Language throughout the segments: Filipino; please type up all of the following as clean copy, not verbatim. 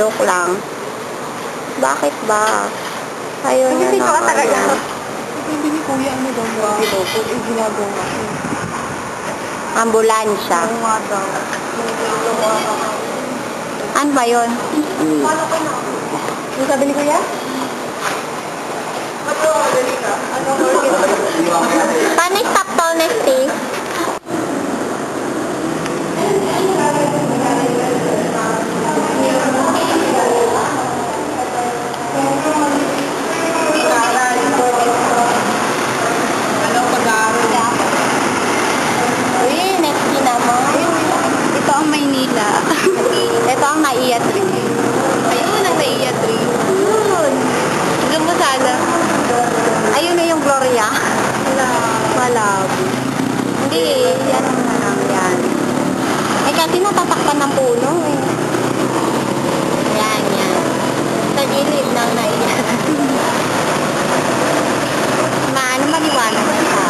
joke lang. Bakit ba? Ayaw niya na ano. Hindi ni Kuya, ano daw mo? Piloto, ginagawa. Ambulansya. Oo nga daw. Ano ba yun? Paano ka na? Ano sabi ni Kuya? Dali ka. Ano Paano stop honesty? Anong pag-aaral? Uy, next naman. Ito ang Maynila. Ito ang NAIA 3. Ayun, ang Naiya 3. Yun. Doon mo sana. Ayun na yung Gloria. Malabo. Hindi, yan ang lang yan. Eh kasi natatakpan ng puno eh. Yan, yan. Sa gilid ng NAIA. Maano maliwanag na sa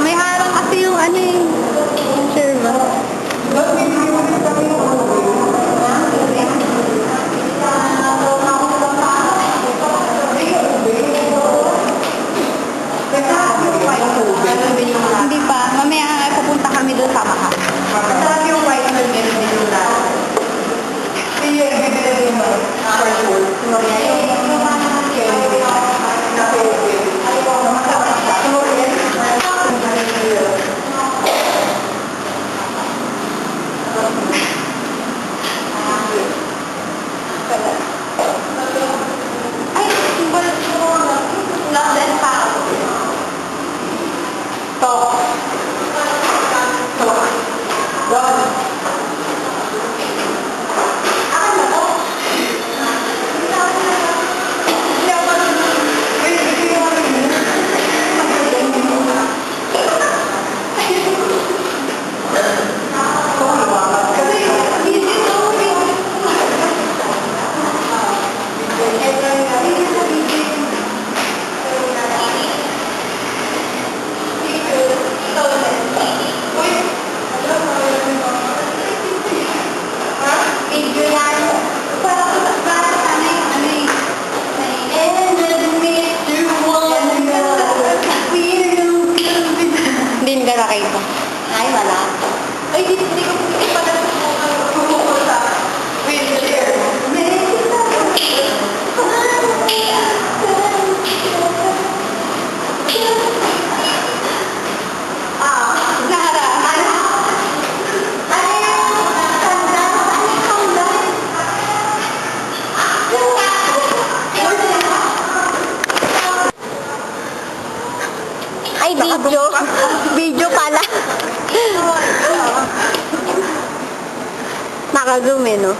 May harang kasi yung ano eh. Sure ba? Hindi pa. Mamaya pupunta kami doon sa Maha. Masarap yung white na meron din yung lahat. Hindi yung bibili mo. Ay, simbol ko. Lost and found. Talk. Talk. One. Hindi ka nakita. Ay, wala. Ay, hindi ko pala bumukol sa wheelchair. Zahara. Ay, video. Video pala. Naka-zoom eh, no?